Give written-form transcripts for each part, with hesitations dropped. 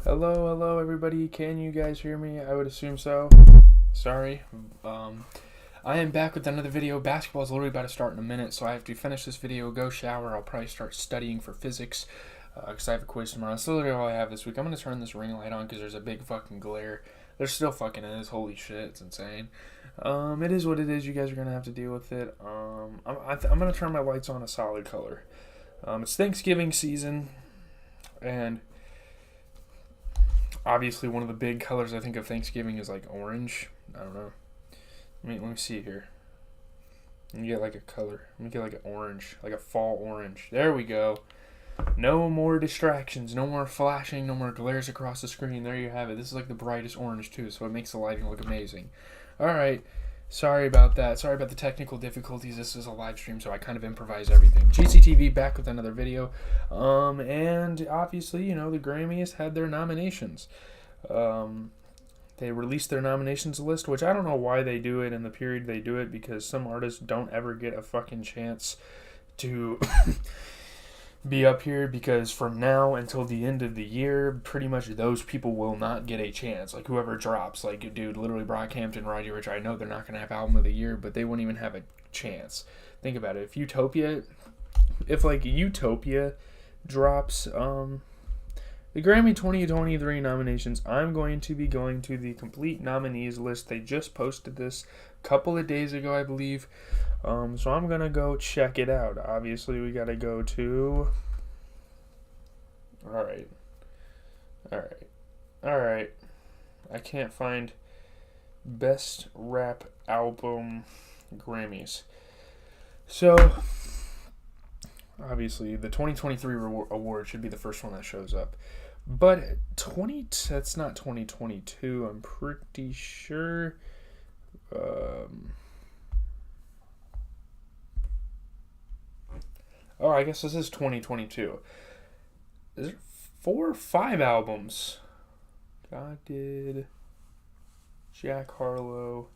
Hello, everybody. Can you guys hear me? I would assume so. Sorry. I am back with another video. Basketball is literally about to start in a minute, so I have to finish this video, go shower. I'll probably start studying for physics because I have a quiz tomorrow. That's literally all I have this week. I'm going to turn this ring light on because there's a big fucking glare. There still fucking is. Holy shit, it's insane. It is what it is. You guys are going to have to deal with it. I'm going to turn my lights on a solid color. It's Thanksgiving season, and obviously one of the big colors I think of Thanksgiving is like orange. I don't know. Let me see here. Let me get like a color. Let me get like an orange, like a fall orange. There we go. No more distractions, no more flashing, no more glares across the screen. There you have it. This is like the brightest orange too, so it makes the lighting look amazing. Alright, sorry about that. Sorry about the technical difficulties. This is a live stream, so I kind of improvise everything. GCTV back with another video. And obviously, you know, the Grammys had their nominations. They released their nominations list, which I don't know why they do it in the period they do it, because some artists don't ever get a fucking chance to be up here, because from now until the end of the year, pretty much those people will not get a chance. Like, whoever drops, like, dude, literally Brockhampton, Roddy Ricch, I know they're not going to have Album of the Year, but they wouldn't even have a chance. Think about it. If Utopia drops, the Grammy 2023 nominations, I'm going to be going to the complete nominees list. They just posted this a couple of days ago, I believe. So I'm going to go check it out. Obviously, we got to go to... Alright. I can't find Best Rap Album Grammys. So, obviously, the 2023 award should be the first one that shows up. But that's not 2022, I'm pretty sure. I guess this is 2022. Is there 4 or 5 albums? God did. Jack Harlow.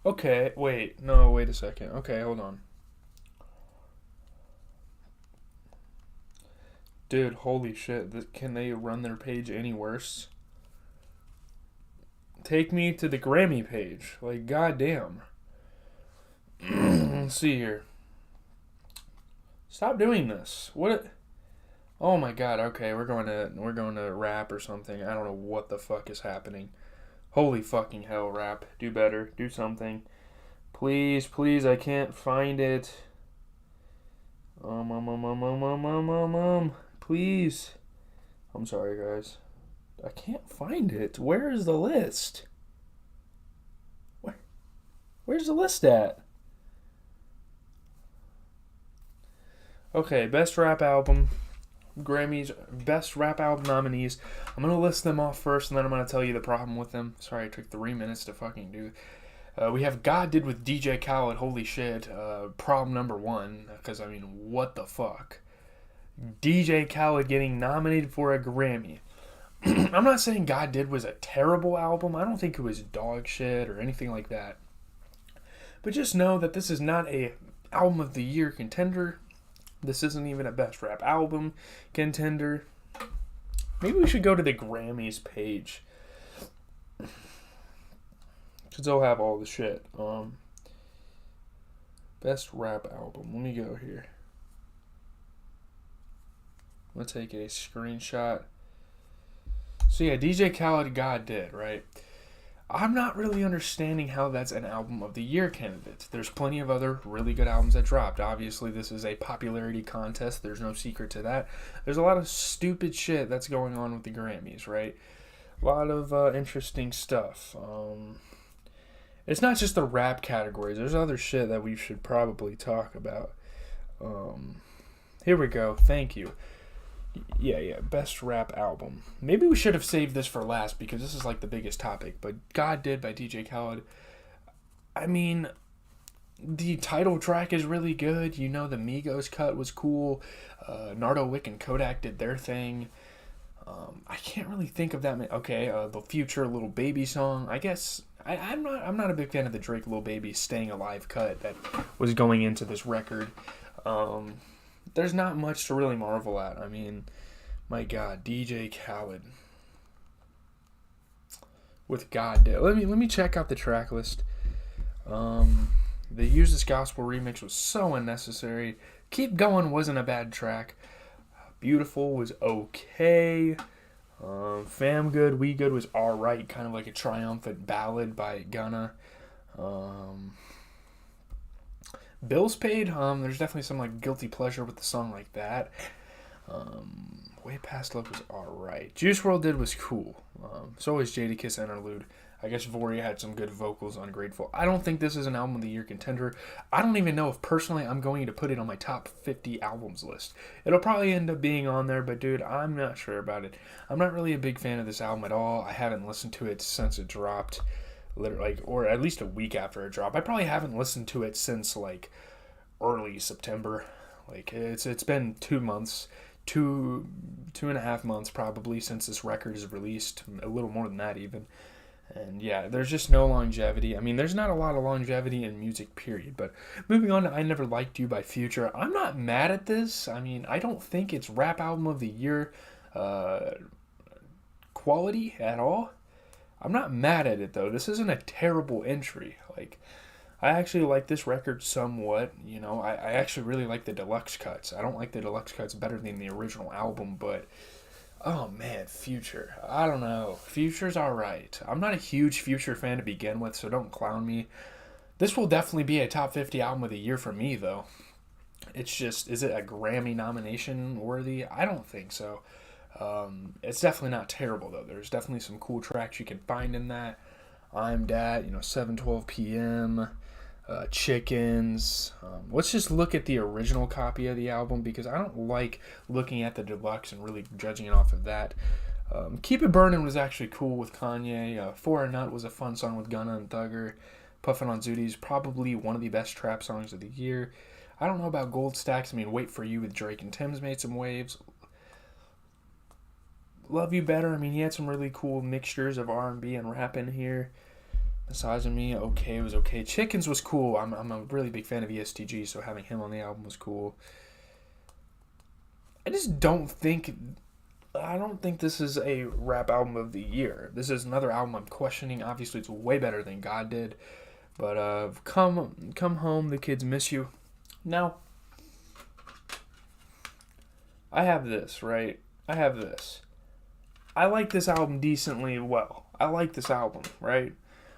Okay, wait a second. Okay, hold on. Dude, holy shit. Can they run their page any worse? Take me to the Grammy page. Like, goddamn. Let's see here. Stop doing this. What? Oh my god. Okay, we're going to rap or something. I don't know what the fuck is happening. Holy fucking hell, rap. Do better. Do something. Please, I can't find it. Please. I'm sorry, guys. I can't find it. Where is the list? Where's the list at? Okay, Best Rap Album, Grammys, Best Rap Album nominees. I'm going to list them off first, and then I'm going to tell you the problem with them. Sorry, it took 3 minutes to fucking do. We have God Did with DJ Khaled. Holy shit. Problem number 1, because, I mean, what the fuck? DJ Khaled getting nominated for a Grammy. I'm not saying God Did was a terrible album. I don't think it was dog shit or anything like that. But just know that this is not a Album of the Year contender. This isn't even a Best Rap Album contender. Maybe we should go to the Grammys page, because they'll have all the shit. Best Rap Album. Let me go here. I'm going to take a screenshot. So yeah, DJ Khaled, God Did, right? I'm not really understanding how that's an Album of the Year candidate. There's plenty of other really good albums that dropped. Obviously, this is a popularity contest. There's no secret to that. There's a lot of stupid shit that's going on with the Grammys, right? A lot of interesting stuff. It's not just the rap categories. There's other shit that we should probably talk about. Here we go. Thank you. Yeah, Best Rap Album. Maybe we should have saved this for last, because this is like the biggest topic. But God Did by DJ Khaled. I mean, the title track is really good. You know, the Migos cut was cool. Nardo Wick and Kodak did their thing. I can't really think of that many. Okay, the Future Little Baby song. I guess I'm not a big fan of the Drake Little Baby Staying Alive cut that was going into this record. There's not much to really marvel at. I mean, my God, DJ Khaled. with God Did. Let me check out the track list. The Use This Gospel remix was so unnecessary. Keep Going wasn't a bad track. Beautiful was okay. Fam Good, We Good was alright, kind of like a triumphant ballad by Gunna. Bills Paid, there's definitely some like guilty pleasure with the song like that. Way Past Love was alright. Juice WRLD Did was cool. So was Jadakiss Interlude. I guess Voria had some good vocals on Grateful. I don't think this is an album of the year contender. I don't even know if personally I'm going to put it on my top 50 albums list. It'll probably end up being on there, but dude, I'm not sure about it. I'm not really a big fan of this album at all. I haven't listened to it since it dropped, literally, or at least a week after it dropped. I probably haven't listened to it since like early September. Like it's been 2 months, 2.5 months probably since this record is released. A little more than that even. And yeah, there's just no longevity. I mean, there's not a lot of longevity in music, period. But moving on to I Never Liked You by Future, I'm not mad at this. I mean, I don't think it's rap album of the year quality at all. I'm not mad at it, though. This isn't a terrible entry. Like, I actually like this record somewhat. You know, I actually really like the deluxe cuts. I don't like the deluxe cuts better than the original album, but... oh man, Future. I don't know. Future's alright. I'm not a huge Future fan to begin with, so don't clown me. This will definitely be a top 50 album of the year for me, though. It's just, is it a Grammy nomination worthy? I don't think so. It's definitely not terrible, though. There's definitely some cool tracks you can find in that. I'm Dat, 7:12 p.m., Chickens. Let's just look at the original copy of the album because I don't like looking at the deluxe and really judging it off of that. Keep It Burnin' was actually cool with Kanye. For a Nut was a fun song with Gunna and Thugger. Puffin' on Zooties, probably one of the best trap songs of the year. I don't know about Gold Stacks. I mean, Wait For You with Drake and Tim's made some waves. Love You Better. I mean, he had some really cool mixtures of R&B and rap in here. Misogyny, okay, it was okay. Chickens was cool. I'm a really big fan of ESTG, so having him on the album was cool. I don't think this is a rap album of the year. This is another album I'm questioning. Obviously, it's way better than God Did. But come home, the kids miss you. Now, I have this, right? I have this. I like this album decently well. I like this album, right?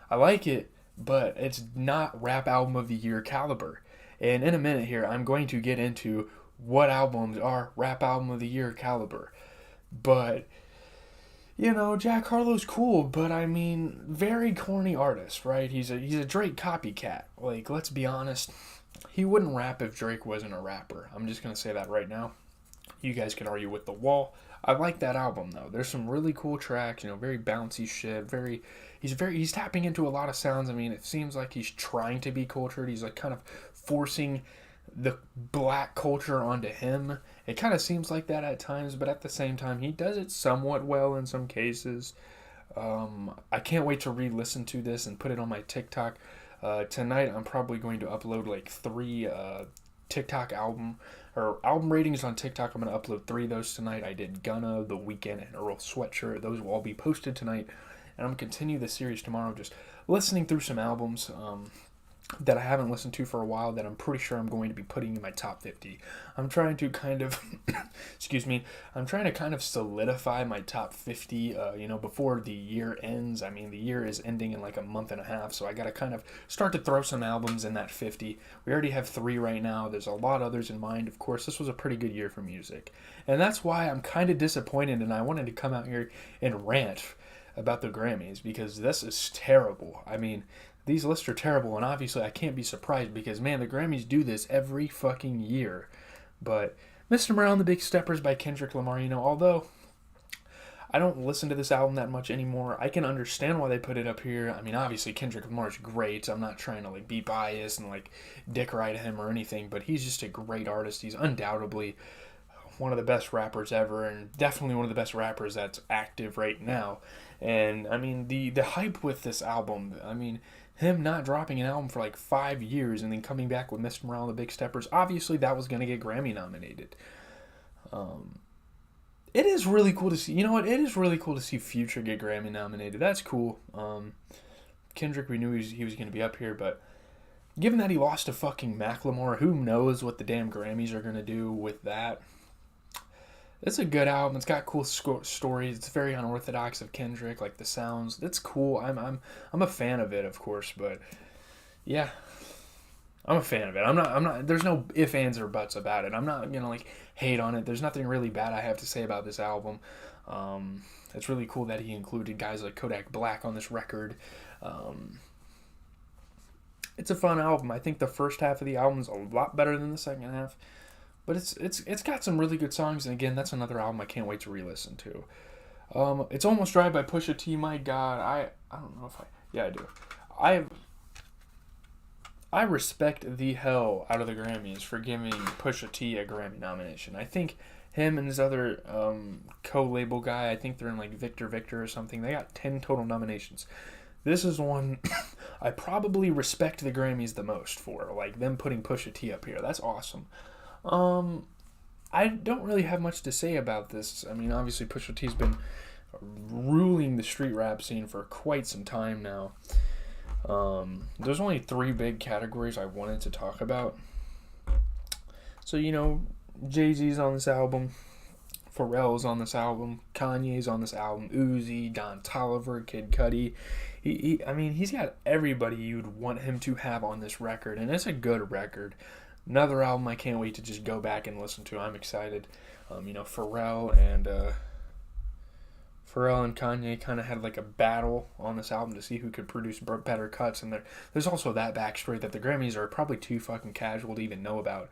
I like it, but it's not rap album of the year caliber. And in a minute here, I'm going to get into what albums are rap album of the year caliber. But, Jack Harlow's cool, but I mean, very corny artist, right? He's a Drake copycat. Like, let's be honest. He wouldn't rap if Drake wasn't a rapper. I'm just going to say that right now. You guys can argue with the wall. I like that album, though. There's some really cool tracks, very bouncy shit, he's tapping into a lot of sounds. I mean, it seems like he's trying to be cultured. He's like kind of forcing the black culture onto him. It kind of seems like that at times, but at the same time, he does it somewhat well in some cases. I can't wait to re-listen to this and put it on my TikTok. Tonight, I'm probably going to upload like 3 TikTok album ratings on TikTok. I'm going to upload 3 of those tonight. I did Gunna, The Weeknd, and Earl Sweatshirt. Those will all be posted tonight. And I'm going to continue the series tomorrow, just listening through some albums that I haven't listened to for a while that I'm pretty sure I'm going to be putting in my top 50. I'm trying to kind of, solidify my top 50, before the year ends. I mean, the year is ending in like a month and a half, so I got to kind of start to throw some albums in that 50. We already have 3 right now. There's a lot others in mind. Of course, this was a pretty good year for music. And that's why I'm kind of disappointed, and I wanted to come out here and rant about the Grammys, because this is terrible. I mean, these lists are terrible, and obviously I can't be surprised because, man, the Grammys do this every fucking year. But Mr. Morale and the Big Steppers by Kendrick Lamar, although I don't listen to this album that much anymore, I can understand why they put it up here. I mean, obviously Kendrick Lamar is great. I'm not trying to be biased and dick ride him or anything, but he's just a great artist. He's undoubtedly one of the best rappers ever, and definitely one of the best rappers that's active right now. And I mean, the hype with this album, I mean, him not dropping an album for 5 years and then coming back with Mr. Morale and the Big Steppers, obviously that was going to get Grammy nominated. it is really cool to see. You know what? It is really cool to see Future get Grammy nominated. That's cool. Kendrick, we knew he was going to be up here, but given that he lost to fucking Macklemore, who knows what the damn Grammys are going to do with that. It's a good album. It's got cool stories. It's very unorthodox of Kendrick, like the sounds. That's cool. I'm a fan of it, of course, but yeah, I'm a fan of it. I'm not. There's no ifs, ands, or buts about it. I'm not gonna like hate on it. There's nothing really bad I have to say about this album. It's really cool that he included guys like Kodak Black on this record. It's a fun album. I think the first half of the album is a lot better than the second half. But it's got some really good songs, and again, that's another album I can't wait to re-listen to. It's Almost Dry by Pusha T. My God, I don't know if I do. I respect the hell out of the Grammys for giving Pusha T a Grammy nomination. I think him and his other co-label guy, I think they're in like Victor or something. They got 10 total nominations. This is one I probably respect the Grammys the most for, like them putting Pusha T up here. That's awesome. I don't really have much to say about this. I mean, obviously Pusha T's been ruling the street rap scene for quite some time now. There's only 3 big categories I wanted to talk about. So, you know, Jay-Z's on this album, Pharrell's on this album, Kanye's on this album, Uzi, Don Toliver, Kid Cudi. He's got everybody you'd want him to have on this record, and it's a good record. Another album I can't wait to just go back and listen to. I'm excited. Pharrell and Kanye kind of had like a battle on this album to see who could produce better cuts. And there's also that backstory that the Grammys are probably too fucking casual to even know about.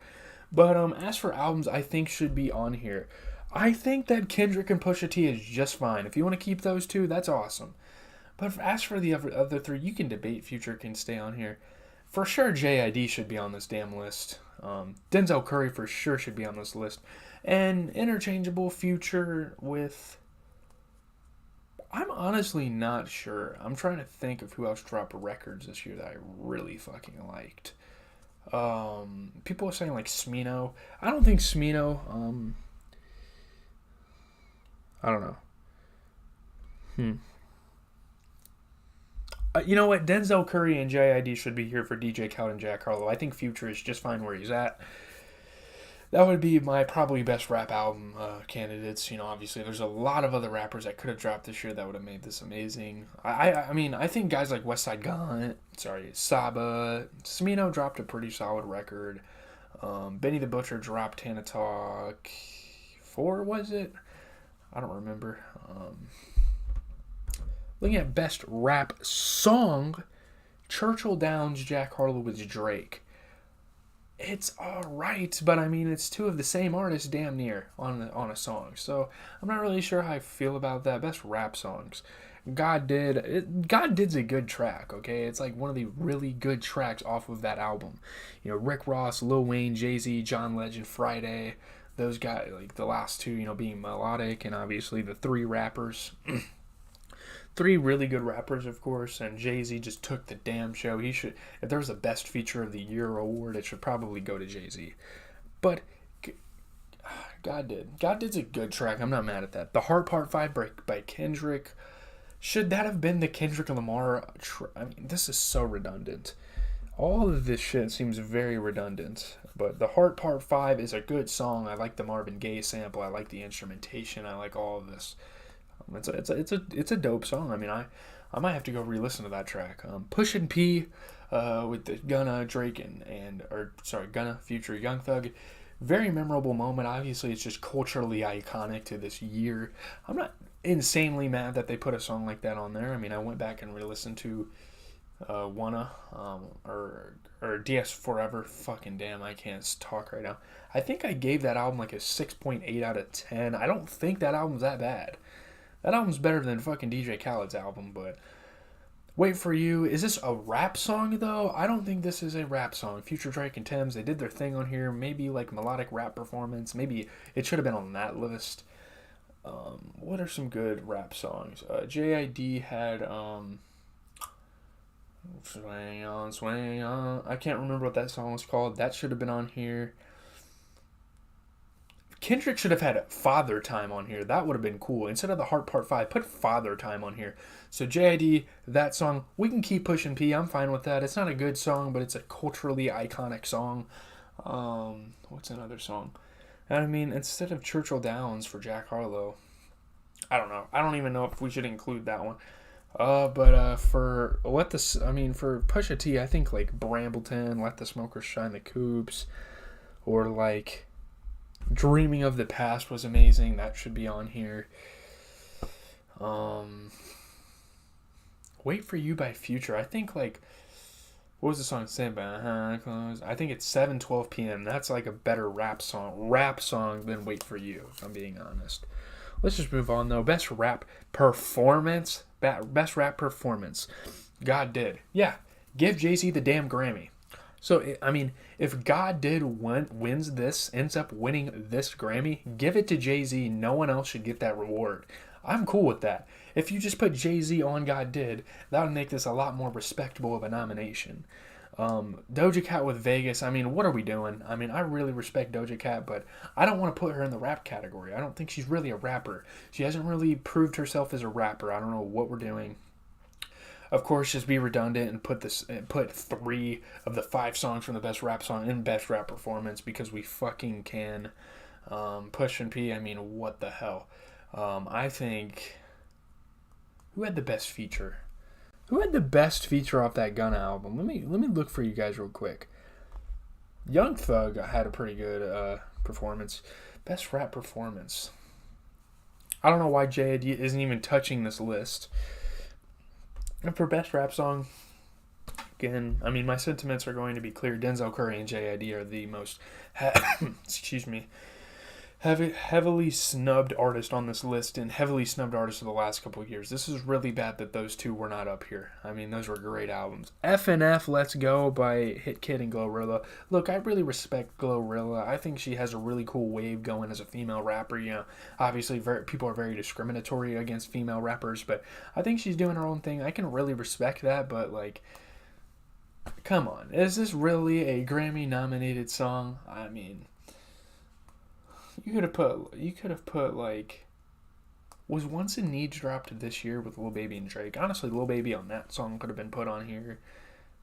But as for albums I think should be on here, I think that Kendrick and Pusha T is just fine. If you want to keep those 2, that's awesome. But as for the other 3, you can debate Future can stay on here. For sure, J.I.D. should be on this damn list. Denzel Curry for sure should be on this list. And interchangeable Future with... I'm honestly not sure. I'm trying to think of who else dropped records this year that I really fucking liked. People are saying like Smino. I don't think Smino... I don't know. You know what? Denzel Curry and J.I.D. should be here for DJ Khaled and Jack Harlow. I think Future is just fine where he's at. That would be my probably best rap album candidates. You know, obviously there's a lot of other rappers that could have dropped this year that would have made this amazing. I think guys like Westside Gunn, Saba, Smino dropped a pretty solid record. Benny the Butcher dropped Tana Talk 4, was it? I don't remember. Looking at best rap song, Churchill Downs, Jack Harlow with Drake. It's alright, but I mean, it's 2 of the same artist damn near on a song. So I'm not really sure how I feel about that. Best rap songs. God Did's a good track, okay? It's like one of the really good tracks off of that album. You know, Rick Ross, Lil Wayne, Jay-Z, John Legend, Friday. Those guys, like the last 2, you know, being melodic, and obviously the 3 rappers. 3 really good rappers, of course, and Jay-Z just took the damn show. He should, if there was a Best Feature of the Year award, it should probably go to Jay-Z. But God Did's a good track. I'm not mad at that. The Heart Part 5 by Kendrick. Should that have been the Kendrick Lamar? I mean, this is so redundant. All of this shit seems very redundant. But The Heart Part 5 is a good song. I like the Marvin Gaye sample. I like the instrumentation. I like all of this. It's a dope song. I mean, I might have to go re-listen to that track. Pushin' P with the Gunna, Drake, Gunna, Future, Young Thug. Very memorable moment. Obviously, it's just culturally iconic to this year. I'm not insanely mad that they put a song like that on there. I mean, I went back and re-listened to Wanna or DS Forever. Fucking damn, I can't talk right now. I think I gave that album like a 6.8 out of 10. I don't think that album's that bad. That album's better than fucking DJ Khaled's album, but Wait For You. Is this a rap song, though? I don't think this is a rap song. Future, Drake, and Thames, they did their thing on here. Maybe like melodic rap performance. Maybe it should have been on that list. What are some good rap songs? J.I.D. had Swing On, Swing On. I can't remember what that song was called. That should have been on here. Kendrick should have had Father Time on here. That would have been cool. Instead of the Heart Part 5, put Father Time on here. So JID, that song, we can keep pushing P. I'm fine with that. It's not a good song, but it's a culturally iconic song. What's another song? I mean, instead of Churchill Downs for Jack Harlow, I don't know. I don't even know if we should include that one. But for for Pusha T, I think like Brambleton, Let the Smokers Shine the Coops, or like Dreaming of the Past was amazing. That should be on here. Wait for You by Future. I think like, what was the song? I think it's 7:12 p.m. That's like a better rap song than Wait for You, if I'm being honest. Let's just move on though. Best rap performance. God Did. Yeah, give Jay-Z the damn Grammy. So, I mean, if God Did ends up winning this Grammy, give it to Jay-Z. No one else should get that reward. I'm cool with that. If you just put Jay-Z on God Did, that would make this a lot more respectable of a nomination. Doja Cat with Vegas, I mean, what are we doing? I mean, I really respect Doja Cat, but I don't want to put her in the rap category. I don't think she's really a rapper. She hasn't really proved herself as a rapper. I don't know what we're doing. Of course, just be redundant and put 3 of the 5 songs from the best rap song in best rap performance because we fucking can. Push and P, I mean, what the hell? I think, who had the best feature? Who had the best feature off that Gunna album? Let me look for you guys real quick. Young Thug had a pretty good performance. Best rap performance. I don't know why J.I.D. isn't even touching this list. And for best rap song, again, I mean, my sentiments are going to be clear. Denzel Curry and J.I.D. are the most, heavily snubbed artist on this list and heavily snubbed artists of the last couple of years. This is really bad that those two were not up here. I mean, those were great albums. F&F Let's Go by Hit Kid and Glorilla. Look, I really respect Glorilla. I think she has a really cool wave going as a female rapper. You know, obviously people are very discriminatory against female rappers, but I think she's doing her own thing. I can really respect that, but like, come on. Is this really a Grammy-nominated song? I mean, You could have put like, was Once in Need dropped this year with Lil Baby and Drake? Honestly, Lil Baby on that song could have been put on here.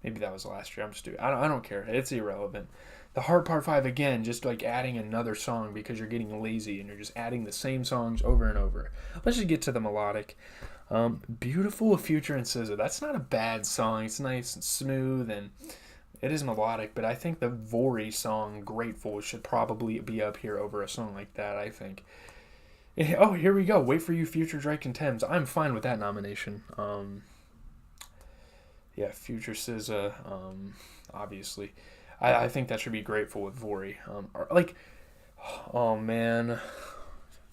Maybe that was last year. I'm stupid. I don't care. It's irrelevant. The Heart Part 5, again, just like adding another song because you're getting lazy and you're just adding the same songs over and over. Let's just get to the melodic. Beautiful Future and SZA. That's not a bad song. It's nice and smooth and it is melodic, but I think the Vori song, Grateful, should probably be up here over a song like that, I think. Oh, here we go. Wait for You, Future, Drake, and Thames. I'm fine with that nomination. Yeah, Future, SZA, obviously. I think that should be Grateful with Vori. Oh, man.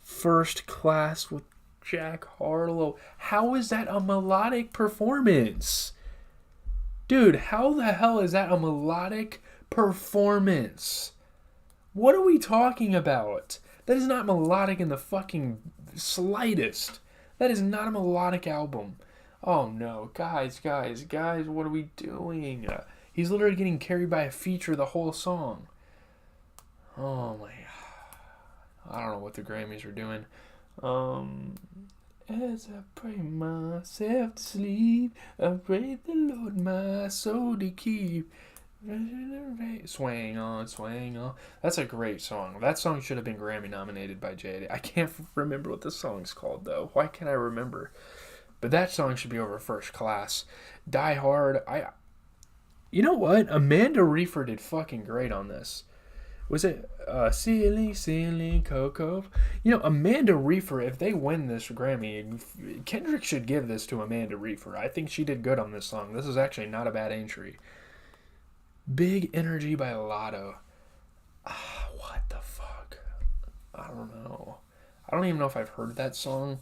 First Class with Jack Harlow. How is that a melodic performance? Dude, how the hell is that a melodic performance? What are we talking about? That is not melodic in the fucking slightest. That is not a melodic album. Oh no, guys, what are we doing? He's literally getting carried by a feature the whole song. Oh my God. I don't know what the Grammys are doing. As I pray myself to sleep, I pray the Lord my soul to keep. Swaying on. That's a great song. That song should have been Grammy nominated by Jay. I can't remember what the song's called though. Why can't I remember? But that song should be over First Class. Die Hard. You know what? Amanda Reefer did fucking great on this. Was it Ceiling, Coco? You know, Amanda Reefer, if they win this Grammy, Kendrick should give this to Amanda Reefer. I think she did good on this song. This is actually not a bad entry. Big Energy by Lotto. What the fuck? I don't know. I don't even know if I've heard that song.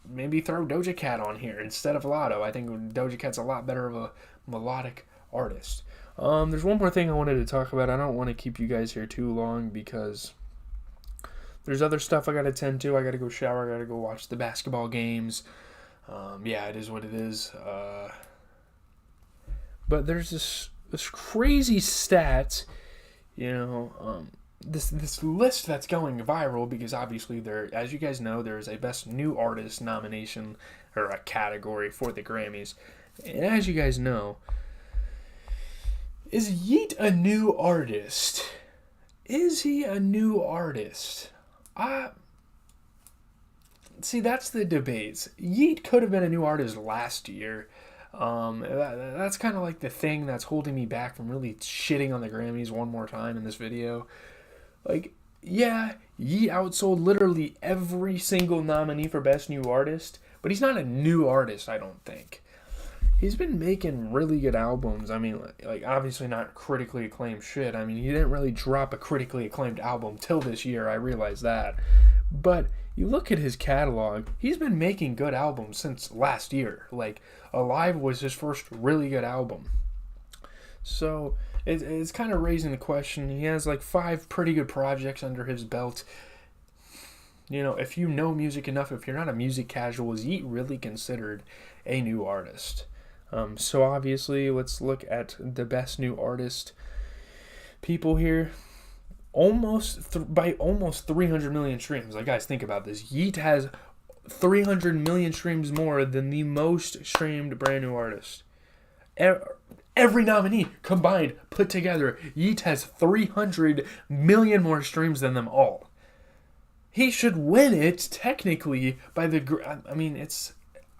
Maybe throw Doja Cat on here instead of Lotto. I think Doja Cat's a lot better of a melodic artist. There's one more thing I wanted to talk about. I don't want to keep you guys here too long because there's other stuff I got to tend to. I got to go shower. I got to go watch the basketball games. Yeah, it is what it is. But there's this crazy stat, you know, this list that's going viral because obviously there, as you guys know, there is a Best New Artist nomination or a category for the Grammys, and as you guys know, is Yeet a new artist? Is he a new artist? See, that's the debates. Yeet could have been a new artist last year. That's kind of like the thing that's holding me back from really shitting on the Grammys one more time in this video. Like, yeah, Yeet outsold literally every single nominee for Best New Artist, but he's not a new artist, I don't think. He's been making really good albums. I mean, like obviously not critically acclaimed shit. I mean, he didn't really drop a critically acclaimed album till this year, I realize that. But you look at his catalog, he's been making good albums since last year. Like, Alive was his first really good album. So, it's kind of raising the question. He has like 5 pretty good projects under his belt. You know, if you know music enough, if you're not a music casual, is Yeet really considered a new artist? So obviously, let's look at the Best New Artist people here. By almost 300 million streams. Like, guys, think about this. Yeet has 300 million streams more than the most streamed brand new artist. Every nominee combined, put together, Yeet has 300 million more streams than them all. He should win it, technically, by the... I mean,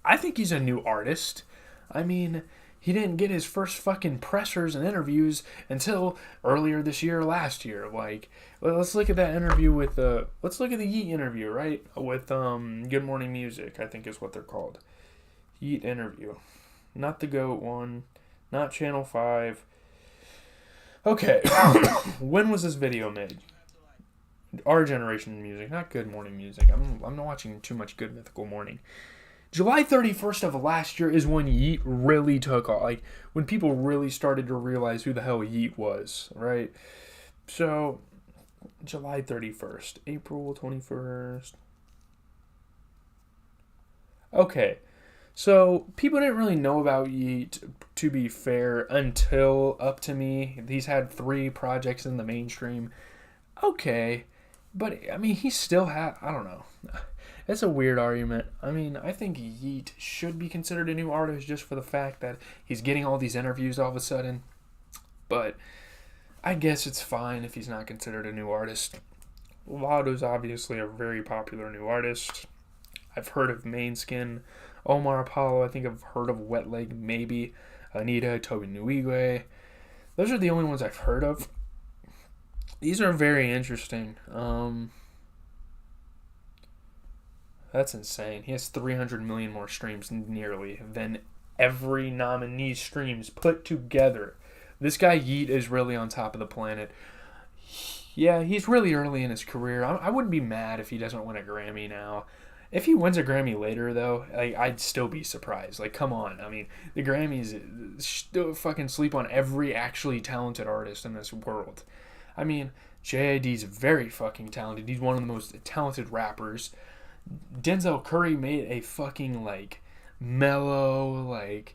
I think he's a new artist. I mean, he didn't get his first fucking pressers and interviews until earlier this year or last year. Like, let's look at that interview with let's look at the Yeet interview, right? With Good Morning Music, I think is what they're called. Yeet interview. Not the GOAT one. Not Channel 5. Okay. When was this video made? Our generation music, not Good Morning Music. I'm not watching too much Good Mythical Morning. July 31st of last year is when Yeet really took off. Like, when people really started to realize who the hell Yeet was, right? So, July 31st. April 21st. Okay. So, people didn't really know about Yeet, to be fair, until Up To Me. He's had 3 projects in the mainstream. Okay. But, I mean, he still had... I don't know. It's a weird argument. I mean, I think Yeet should be considered a new artist just for the fact that he's getting all these interviews all of a sudden. But I guess it's fine if he's not considered a new artist. Lotto's obviously a very popular new artist. I've heard of Mainskin, Omar Apollo. I think I've heard of Wet Leg, maybe. Anita, Toby Nwigwe. Those are the only ones I've heard of. These are very interesting. That's insane. He has 300 million more streams nearly than every nominee's streams put together. This guy Yeet is really on top of the planet. Yeah, he's really early in his career. I wouldn't be mad if he doesn't win a Grammy now. If he wins a Grammy later, though, I'd still be surprised. Like, come on. I mean, the Grammys still fucking sleep on every actually talented artist in this world. I mean, J.I.D's very fucking talented. He's one of the most talented rappers. Denzel Curry made a fucking, like, mellow, like,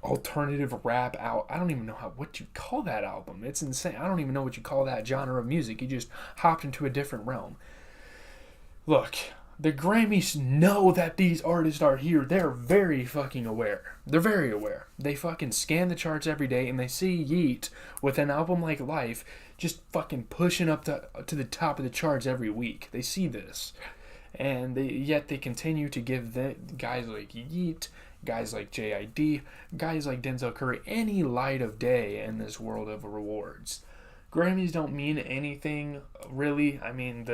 alternative rap out. I don't even know what you call that album. It's insane. I don't even know what you call that genre of music. He just hopped into a different realm. Look, the Grammys know that these artists are here. They're very fucking aware. They're very aware. They fucking scan the charts every day, and they see Yeet with an album like Life just fucking pushing up to the top of the charts every week. They see this. And yet they continue to give the guys like Yeet, guys like J.I.D., guys like Denzel Curry any light of day in this world of rewards. Grammys don't mean anything, really. I mean,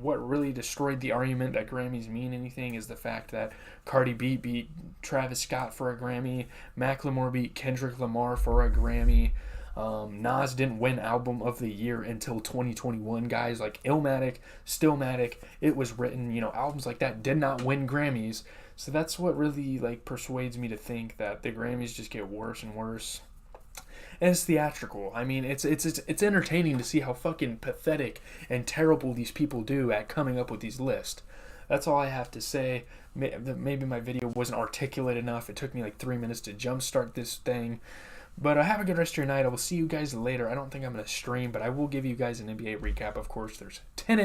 what really destroyed the argument that Grammys mean anything is the fact that Cardi B beat Travis Scott for a Grammy, Macklemore beat Kendrick Lamar for a Grammy, Nas didn't win Album of the Year until 2021, guys. Like Illmatic, Stillmatic, it was written, albums like that did not win Grammys. So that's what really, persuades me to think that the Grammys just get worse and worse. And it's theatrical. I mean, it's entertaining to see how fucking pathetic and terrible these people do at coming up with these lists. That's all I have to say. Maybe my video wasn't articulate enough. It took me 3 minutes to jumpstart this thing. But have a good rest of your night. I will see you guys later. I don't think I'm going to stream, but I will give you guys an NBA recap. Of course, there's 10